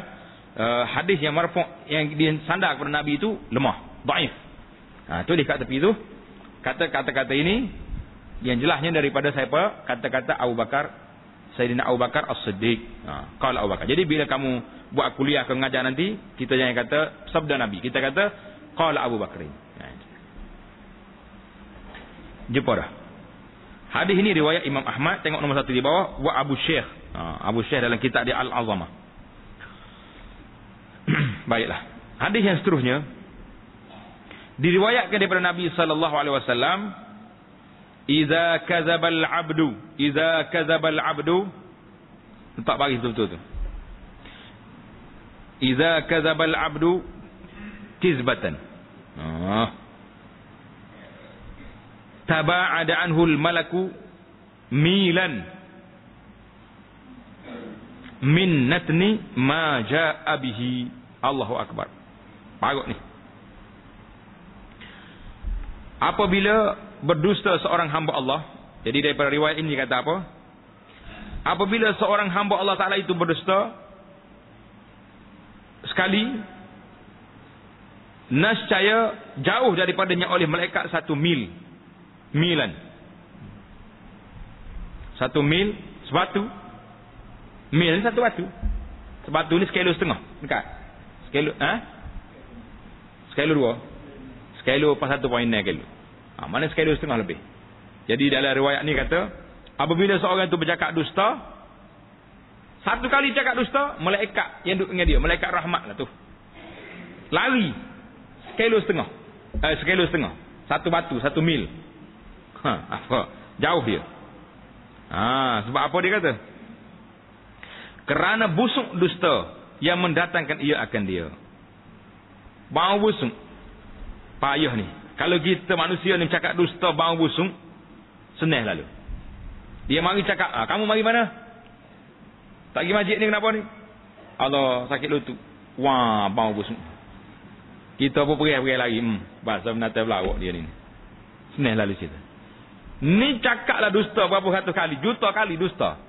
hadis yang marfu' yang disandar kepada Nabi itu lemah, dhaif. Tulis kat tepi tu kata-kata ini yang jelasnya daripada siapa? Kata-kata Abu Bakar, Sayyidina Abu Bakar As-Siddiq. Qala Abu Bakar. Jadi bila kamu buat kuliah ke mengajar nanti, kita jangan kata sabda Nabi, kita kata qala Abu Bakrin. Jumpa dah. Hadis ini riwayat Imam Ahmad, tengok nombor 1 di bawah, wa Abu Syekh. Abu Syekh dalam kitab dia Al-Azamah. Baiklah. Hadis yang seterusnya diriwayatkan daripada Nabi sallallahu alaihi wasallam, idza kadzabal abdu, letak baris betul-betul tu. Idza kadzabal abdu kizbatan, taba'ada anhu al-malaku milan min natni ma jaa'a bihi. Allahu akbar. Parut ni. Apabila berdusta seorang hamba Allah, jadi daripada riwayat ini kata apa? Apabila seorang hamba Allah Ta'ala itu berdusta sekali, nescaya jauh daripadanya oleh malaikat 1 mil. Milan. 1 mil sebatu. Mil ni 1 batu. Sebatu ni sekilo setengah. Dekat. Sekilo, Sekilo 2. Sekilo pas 1.9 kilo. Mana sekilo setengah lebih. Jadi dalam riwayat ni kata, apabila seorang itu bercakap dusta, 1 kali cakap dusta, malaikat yang duduk dengan dia, malaikat rahmat lah tu, lari sekilo setengah. 1 batu, 1 mil. Apa? Jauh dia. Sebab apa dia kata? Kerana busuk dusta yang mendatangkan ia akan dia. Bau busuk. Payah ni. Kalau kita manusia ni cakap dusta bau busuk, senang lalu. Dia mari cakap, kamu mari mana? Tak pergi masjid ni kenapa ni? Allah, sakit lutut. Wah, bau busuk. Kita pun pergi lagi. Bahasa menata belawak dia ni. Senang lalu cerita. Ni cakaplah dusta berapa ratus kali, juta kali dusta.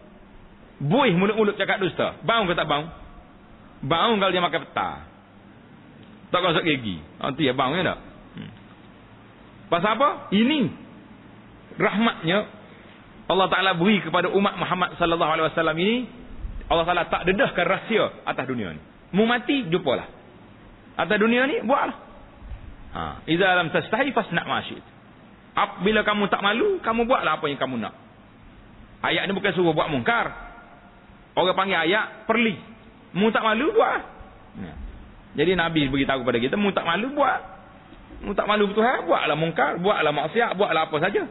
Buih mulut-mulut cakap dusta. Bau ke tak bau? Bau kalau dia makan petang. Tak gosok gigi. Nanti ya bau ya tak? Pasal apa? Ini rahmatnya Allah Ta'ala beri kepada umat Muhammad sallallahu alaihi wasallam ini. Allah Ta'ala tak dedahkan rahsia atas dunia ni. Mu mati, jumpalah. Atas dunia ni, buatlah. Idza lam tastahi fasna' ma syi'ta. Bila kamu tak malu, kamu buatlah apa yang kamu nak. Ayat ni bukan suruh buat mungkar. Orang panggil ayat perli. Mu tak malu, buat. Jadi Nabi beritahu kepada kita, mu tak malu, buat. Mu tak malu betul, buatlah mungkar, buatlah maksiat, buatlah apa saja.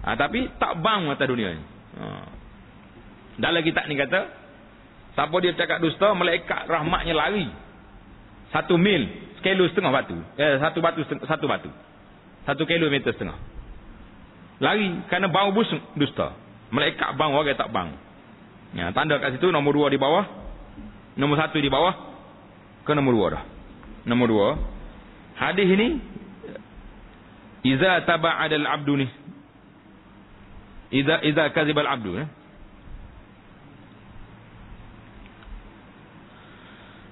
Tapi tak bang atas dunia ni. Dalam kitab ni kata, siapa dia cakap dusta, malaikat rahmatnya lari 1 mil sekilo setengah batu. Satu batu. 1 kilometer setengah. Lari kerana bau busuk dusta. Malaikat bang, orang tak bang. Ya, tanda kat situ nombor 2 di bawah. Nombor 1 di bawah. Ke nombor 2 dah. Nombor 2. Hadis ini iza taba'ada al-'abdu ni. Iza kadzibal 'abdu.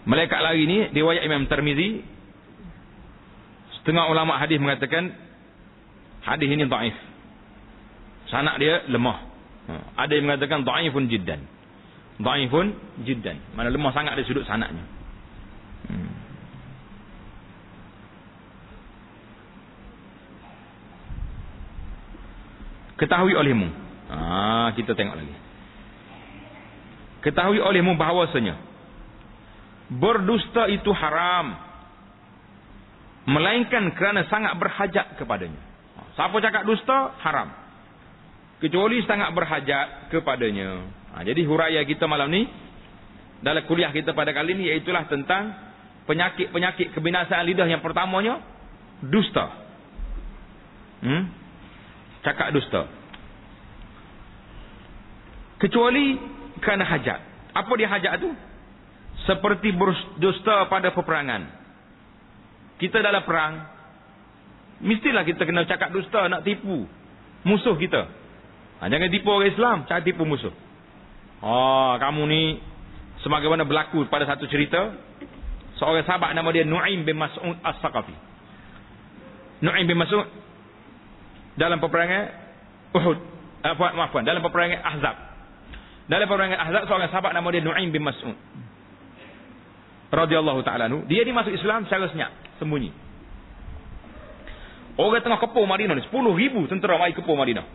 Malaikat lari ni riwayat Imam Tirmizi. Setengah ulama hadis mengatakan hadis ini dhaif. Sanad dia lemah. Ada yang mengatakan dhaifun jiddan. Dhaifun jiddan. Mana lemah sangat dari sudut sanadnya. Ketahui olehmu. Kita tengok lagi. Ketahui olehmu bahawasanya berdusta itu haram, melainkan kerana sangat berhajat kepadanya. Siapa cakap dusta, haram. Kecuali sangat berhajat kepadanya. Jadi huraian kita malam ni, dalam kuliah kita pada kali ini, iaitulah tentang penyakit-penyakit kebinasaan lidah. Yang pertamanya, dusta. Cakap dusta. Kecuali kerana hajat. Apa dia hajat tu? Seperti berdusta pada peperangan. Kita dalam perang, mestilah kita kena cakap dusta, nak tipu musuh kita. Jangan tipu orang Islam, jangan tipu musuh. Kamu ni sebagaimana berlaku pada satu cerita, seorang sahabat nama dia Nu'aim bin Mas'ud As-Saqafi. Nu'aim bin Mas'ud dalam peperangan Uhud, dalam peperangan Ahzab. Dalam peperangan Ahzab, seorang sahabat nama dia Nu'aim bin Mas'ud radhiyallahu ta'ala anhu, dia ni masuk Islam secara senyap, sembunyi. Orang tengah kepung Madinah ni, 10,000 tentera mai kepung Madinah.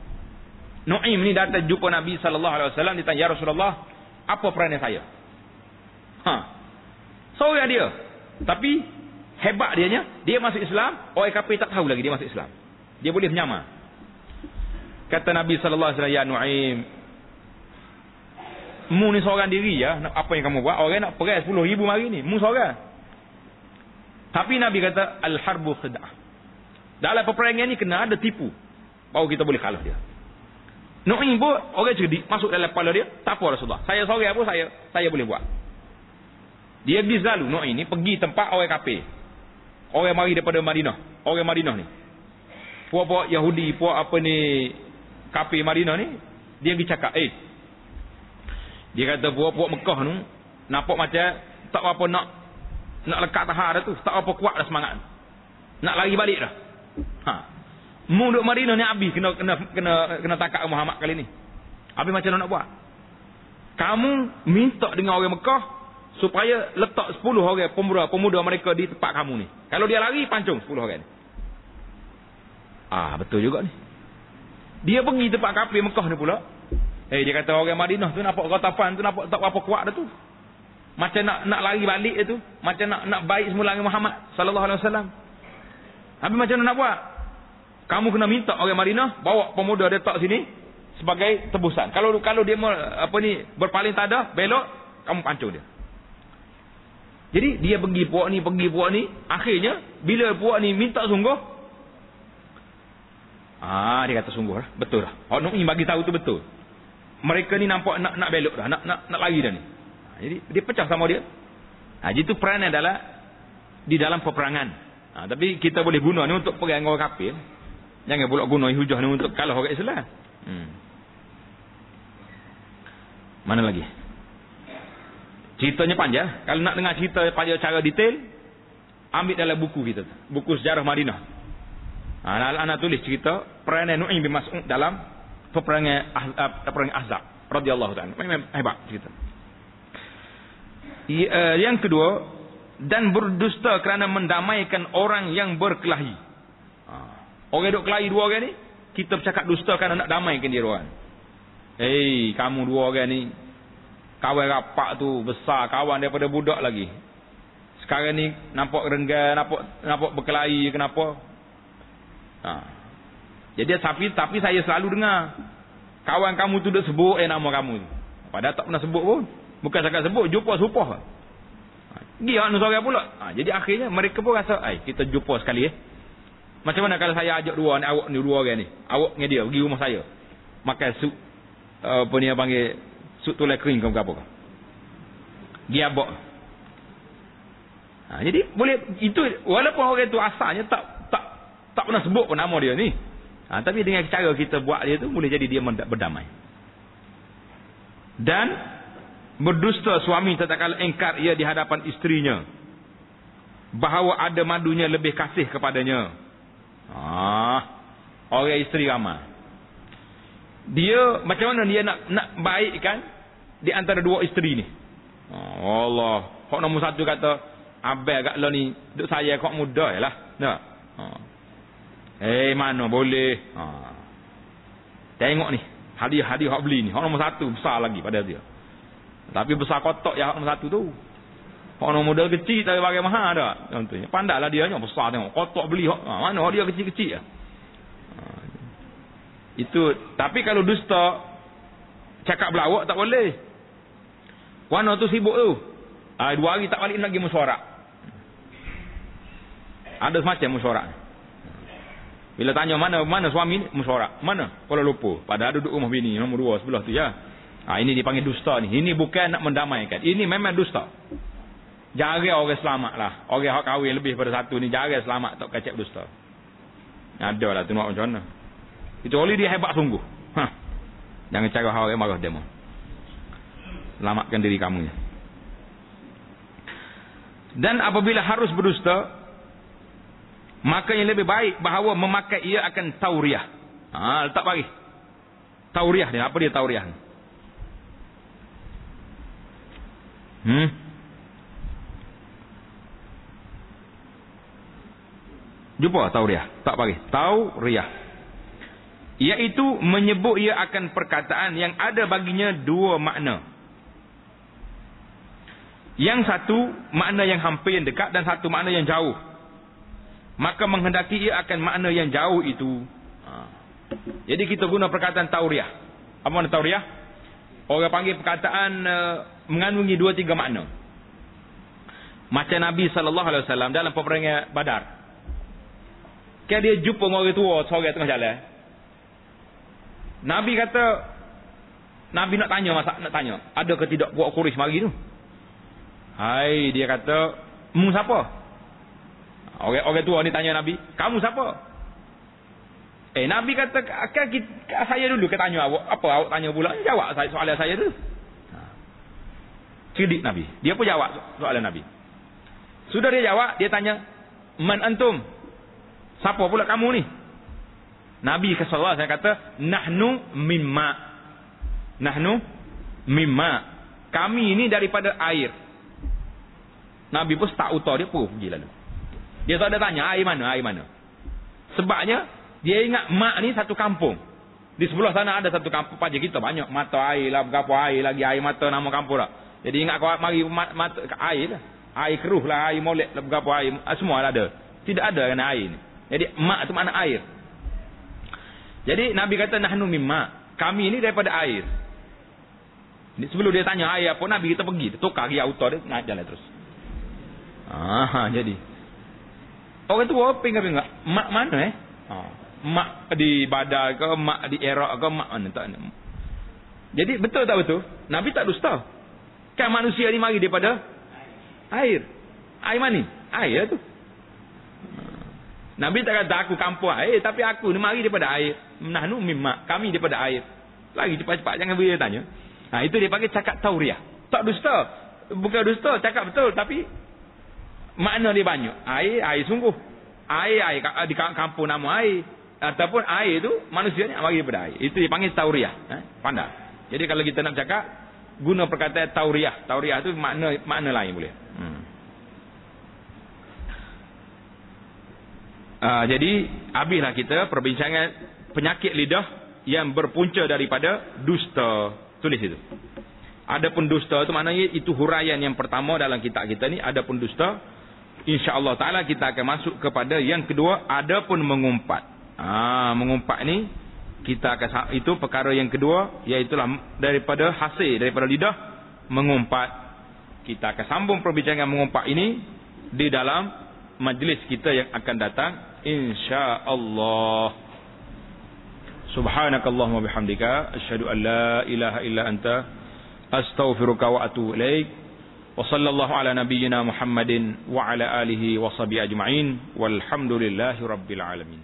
Nu'aim ni datang jumpa Nabi SAW, dia tanya, ya Rasulullah, apa peranan saya? Seorang dia, tapi hebat dia masuk Islam, orang kafir tak tahu lagi dia masuk Islam. Dia boleh menyamar. Kata Nabi SAW, ya Nu'aim, mu ni seorang diri ya, apa yang kamu buat? Orang nak perang 10,000 hari ni, mu seorang. Tapi Nabi kata, al-harbu khid'ah. Dalam peperangan ni kena ada tipu, baru kita boleh kalah dia. Nu'aim pun orang cerdik, masuk dalam kepala dia, tak apa Rasulullah, saya seorang pun saya boleh buat. Dia pergi selalu, Nu'aim ni pergi tempat orang kafir, orang mari daripada Madinah, orang Madinah ni, puak-puak Yahudi, puak apa ni, kafir Madinah ni, dia pergi cakap, dia kata puak-puak Mekah ni nampak macam tak apa nak lekat tahar dah tu, tak apa kuat dah semangat, nak lari balik dah. Mu duk Madinah ni habis kena tangkap Muhammad kali ni. Habis macam mana nak buat? Kamu minta dengan orang Mekah supaya letak 10 orang pemuda mereka di tempat kamu ni. Kalau dia lari, pancung 10 orang ni. Betul juga ni. Dia pergi tempat kafir Mekah ni pula. Dia kata orang Madinah tu nampak Ghatafan tu nampak tak apa kuat dah tu. Macam nak lari balik tu, macam nak baik semula dengan Muhammad sallallahu alaihi wasallam. Habis macam mana nak buat? Kamu kena minta orang Madinah bawa pemuda dia letak sini sebagai tebusan. Kalau dia berpaling tak ada, belok, kamu pancung dia. Jadi dia pergi puak ni, akhirnya bila puak ni minta sungguh, dia kata sungguh lah, betul lah. Nu'aim bagi tahu tu betul. Mereka ni nampak nak belok dah, nak lari dah ni. Jadi dia pecah sama dia. Jadi itu peranan adalah di dalam peperangan. Tapi kita boleh guna ni untuk perang orang kafir. Jangan pula guna hujah ni untuk kalah orang Islam. Mana lagi? Ceritanya panjang. Kalau nak dengar cerita panjang cara detail, ambil dalam buku kita, buku sejarah Madinah. Anak tulis cerita peranan Nu'aim bin Mas'ud dalam peperangan Ahzab radhiyallahu ta'ala. Memang hebat cerita. Yang kedua, dan berdusta kerana mendamaikan orang yang berkelahi. Orang duk kelahi dua orang ni, kita bercakap dusta kerana nak damaikan dia orang. Kamu dua orang ni kawan rapak tu besar, kawan daripada budak lagi. Sekarang ni nampak renggan, nampak berkelahi, kenapa? Jadi tapi saya selalu dengar kawan kamu tu duk sebut nama kamu. Padahal tak pernah sebut pun. Bukan cakap sebut, jumpa supah. Pergi hak nu seorang pula. Jadi akhirnya mereka pun rasa, kita jumpa sekali Macam mana kalau saya ajak dua ni, awak ni dua orang ni. Awak dengan dia pergi rumah saya. Makan sup apa ni panggil sup tulai kering ke apa. Dia abak. Jadi boleh itu walaupun orang tu asalnya tak pernah sebut pun nama dia ni. Tapi dengan cara kita buat dia tu boleh jadi dia berdamai. Dan berdusta suami tatkala engkar ia di hadapan isterinya bahawa ada madunya lebih kasih kepadanya. Orang isteri ramai. Dia macam mana dia nak baikkan di antara dua isteri ni? Allah, hak nombor satu kata, abang kat lo ni duk saya kok muda lah. Nak. Mana boleh. Tengok ni, hadiah hak beli ni, hak nombor satu besar lagi pada dia. Tapi besar kotak ya hak nombor satu tu. Hak nombor model kecil tapi bagi mahal dah. Contohnya, pandailah dia nya besar tengok. Kotak beli hak mana dia kecil-kecil ah. Itu tapi kalau dusta cakap belawak tak boleh. Warna tu sibuk tu. 2 hari tak balik lagi mesyuarat. Ada semacam mesyuarat. Bila tanya mana suami ni, mesyuarat. Mana? Kuala Lumpur. Padahal duduk rumah bini nombor 2 sebelah tu ya. Ini dipanggil dusta ni. Ini bukan nak mendamaikan. Ini memang dusta. Jarang orang selamat lah. Orang hak kahwin lebih pada satu ni jarang selamat tak kacak dusta. Ada lah tu nak macam mana. Itu oleh dia hebat sungguh. Jangan cara orang marah demo. Selamatkan diri kamu. Dan apabila harus berdusta, maka yang lebih baik bahawa memakai ia akan tauriah. Letak bagi. Tauriah dia. Apa dia tauriah ni? Jumpa tauriah. Tak bagi. Tauriah. Iaitu menyebut ia akan perkataan yang ada baginya 2 makna. Yang satu makna yang hampir yang dekat dan satu makna yang jauh. Maka menghendaki ia akan makna yang jauh itu. Jadi kita guna perkataan tauriah. Apa makna tauriah? Orang panggil perkataan mengandungi 2-3 makna. Macam Nabi SAW dalam peperangan Badar. Kan dia jumpa orang tua seorang tengah jalan. Nabi kata, Nabi nak tanya, ada ke tidak buat Quraisy mari tu? Hai, dia kata, mu siapa? Orang tua ni tanya Nabi, kamu siapa? Nabi kata, saya dulu ke tanya awak. Apa awak tanya pula? Jawab soalan saya tu. Cerdik Nabi. Dia pun jawab soalan Nabi. Sudah dia jawab, dia tanya, man antum? Siapa pula kamu ni? Nabi SAW saya kata, nahnu mimma. Nahnu mimma. Kami ini daripada air. Nabi pun tak utar dia pun pergi lalu. Dia tak ada tanya air mana, air mana. Sebabnya dia ingat mak ni satu kampung. Di sebelah sana ada satu kampung paja kita banyak mata air lah, berapa air lagi air mata nama kampung lah. Jadi ingat kau mari mata air lah. Air keruh lah, air molek lah, berapa air semua ada. Tidak ada kena air ni. Jadi mak tu makna air. Jadi Nabi kata nahnu mimma. Kami ini daripada air. Sebelum dia tanya air apa, Nabi kita pergi. Tukar dia auto dia naik jalan terus. Jadi orang tua pinggak-pinggak. Mak mana mak di Badar ke, mak di Iraq ke, mak mana tak. Jadi betul tak betul? Nabi tak dusta. Kan manusia ni mari daripada air. Air mana ni? Air tu. Nabi tak kata aku kampung air, tapi aku ni mari daripada air. Nahnu mimma. Kami daripada air. Lagi cepat-cepat jangan beri dia tanya. Itu dia panggil cakap tauriah. Tak dusta. Bukan dusta, cakap betul tapi makna dia banyak. Air sungguh. Air di kampung nama air ataupun air tu manusia ni mari daripada air. Itu dia panggil tauriah. Pandai. Jadi kalau kita nak cakap guna perkataan tauriah. Tauriah tu makna lain boleh. Jadi habislah kita perbincangan penyakit lidah yang berpunca daripada dusta. Tulis itu. Adapun dusta itu maknanya itu huraian yang pertama dalam kitab kita ni. Adapun dusta, insya-Allah taala kita akan masuk kepada yang kedua, adapun mengumpat. Mengumpat ni kita akan itu perkara yang kedua, iaitu daripada hasil daripada lidah mengumpat. kita akan sambung perbincangan mengumpat ini di dalam majlis kita yang akan datang insya-Allah. Subhanakallahumma bihamdika asyhadu an la ilaha illa anta astaghfiruka wa atubu ilaik. Wa sallallahu ala nabiyyina Muhammadin wa ala alihi wa sahbihi ajma'in walhamdulillahi rabbil alamin.